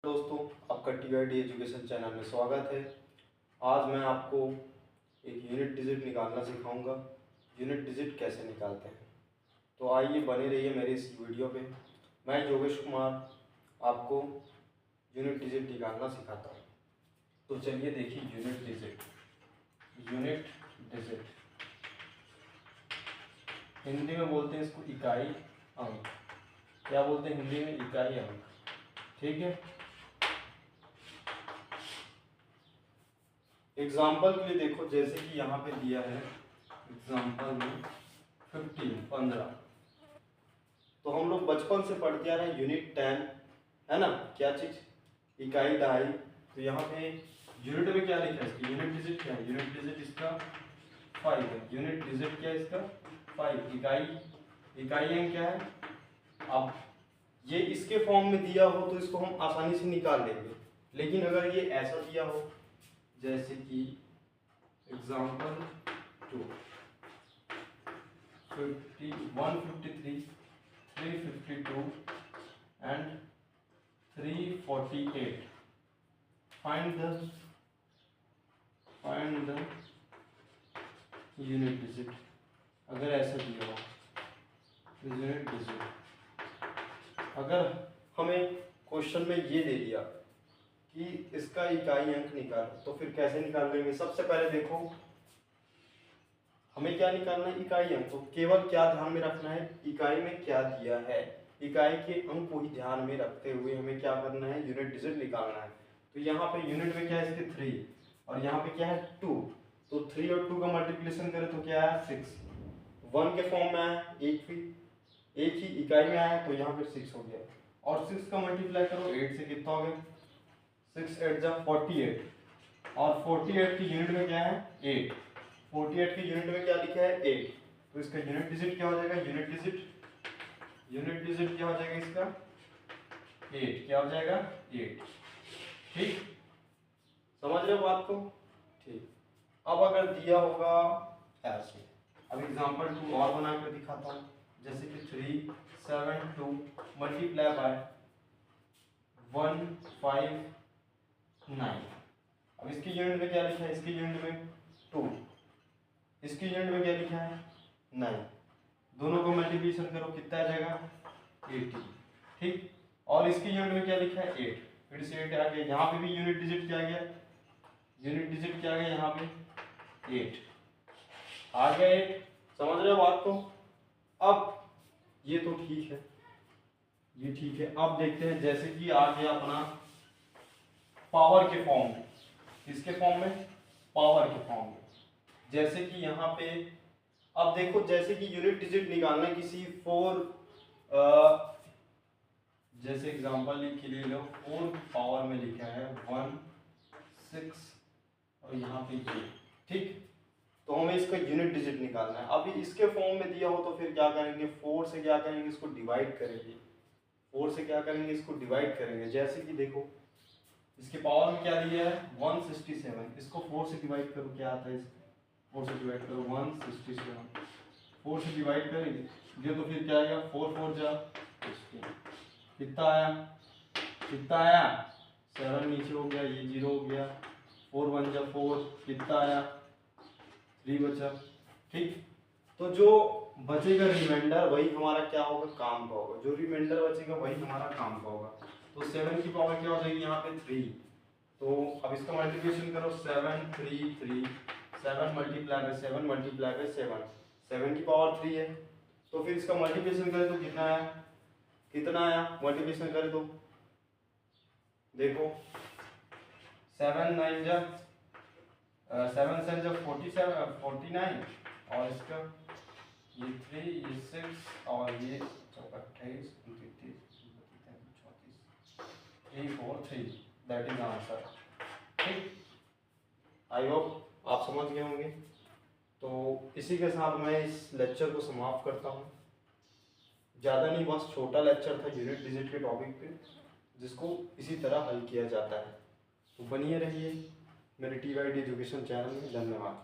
दोस्तों, आपका TYD education channel में स्वागत है। आज मैं आपको एक यूनिट डिजिट निकालना सिखाऊंगा। यूनिट डिजिट कैसे निकालते हैं, तो आइए बने रहिए मेरे इस वीडियो पे। मैं योगेश कुमार आपको यूनिट डिजिट निकालना सिखाता हूँ। तो चलिए देखिए, यूनिट डिजिट हिंदी में बोलते हैं इसको इकाई अंक। क्या बोलते हैं हिंदी में? इकाई अंक। ठीक है। एग्जाम्पल के लिए देखो, जैसे कि यहाँ पे दिया है एग्जाम्पल में 15। तो हम लोग बचपन से पढ़ते आ रहे हैं यूनिट 10, है ना? क्या चीज? इकाई दहाई। तो यहाँ पे यूनिट में क्या लिखा है इसका? यूनिट डिजिट क्या है? यूनिट डिजिट इसका 5 है। यूनिट डिजिट क्या है इसका? 5। इकाई अंक क्या है? अब ये इसके फॉर्म में दिया हो तो इसको हम आसानी से निकाल लेंगे, लेकिन अगर ये ऐसा दिया हो जैसे कि example 2 153 352 and 348, find the unit digit. अगर ऐसा दिया हो यूनिट डिजिट, अगर हमें क्वेश्चन में ये दे दिया कि इसका इकाई अंक निकालो, तो फिर कैसे निकाल लेंगे? सबसे पहले देखो, हमें क्या निकालना है? इकाई अंक। तो केवल क्या ध्यान में रखना है? इकाई में क्या दिया है, इकाई के अंक को ही ध्यान में रखते हुए हमें क्या करना है? यूनिट डिजिट निकालना है। तो यहाँ पे यूनिट में क्या है इसके? 3, और यहाँ पे क्या है? 2। तो 3 और 2 का मल्टीप्लिकेशन करें तो क्या है? 6। 1 के फॉर्म में आया, एक ही इकाई में आया, तो यहाँ पे 6 हो गया। और 6 का मल्टीप्लाई करो 8 से, कितना हो गया? 6 8 जा 48, और 48 की यूनिट में क्या है? 8। 48 की यूनिट में क्या लिखा है? 8। तो इसका यूनिट डिजिट क्या हो जाएगा? यूनिट डिजिट क्या हो जाएगा इसका? 8। क्या हो जाएगा? 8। ठीक, समझ रहे हो बात को? ठीक। अब अगर दिया होगा ऐसे, अब एग्जांपल 2 और बना कर दिखाता हूँ। जैसे कि 372 मल्टीप्लाई बाय 159। अब इसकी यूनिट में क्या लिखा है? इसकी यूनिट में 2, इसकी यूनिट में क्या लिखा है? 9। दोनों को मल्टीप्लिकेशन करो, कितना आ जाएगा? 80। ठीक, और इसकी यूनिट में क्या लिखा है? 8। फिर से 8 आ गया। यहाँ पे भी यूनिट डिजिट क्या आ गया? यूनिट डिजिट क्या आ गया? यहाँ पे 8 आ गया। 8 समझ रहे हो बात को? अब ये तो ठीक है, ये ठीक है। अब देखते हैं, जैसे कि आ गया अपना पावर के फॉर्म में। किसके फॉर्म में? पावर के फॉर्म में। जैसे कि यहाँ पे अब देखो, जैसे कि यूनिट डिजिट निकालना है किसी 4, जैसे एग्जांपल लिख ले लो, 4 पावर में लिखा है 1 6 और यहाँ पे ये। ठीक, तो हमें इसका यूनिट डिजिट निकालना है। अभी इसके फॉर्म में दिया हो तो फिर क्या करेंगे? 4 से क्या करेंगे? इसको डिवाइड करेंगे। 4 से क्या करेंगे? इसको डिवाइड करेंगे। जैसे कि देखो, इसके पावर में क्या दिया है? 167। इसको 4 से डिवाइड करो, क्या आता है? इसको 4 से डिवाइड करो 167। 4 से डिवाइड करेंगे ये, तो फिर क्या आएगा? 4 4 जा 16। कितना आया? 7 नीचे हो गया, ये 0 हो गया। 4 1 जा 4, कितना आया? 3 बचा। ठीक, तो जो बचेगा रिमाइंडर वही हमारा क्या होगा? काम का होगा। जो रिमाइंडर बचेगा वही हमारा काम का होगा। तो 7 की पावर क्या हो जाएगी? यहाँ पे 3। तो अब इसका मल्टीप्लिकेशन करो, 7 3 3, 7 मल्टीप्लाई बाय 7 मल्टीप्लाई बाय 7, 7 की पावर 3 है। तो फिर इसका मल्टीप्लिकेशन करें तो कितना आया? मल्टीप्लिकेशन करें तो देखो, 7 9 जा 7 7 जा 47 49, और इसका ये 3 ये 6 और ये 28 29 34 3 4 3, दैट इज आंसर। ठीक, आई होप आप समझ गए होंगे। तो इसी के साथ मैं इस लेक्चर को समाप्त करता हूँ। ज़्यादा नहीं, बस छोटा लेक्चर था यूनिट डिजिट के टॉपिक पे, जिसको इसी तरह हल किया जाता है। तो बनिए रहिए मेरे TYD एजुकेशन चैनल में। धन्यवाद।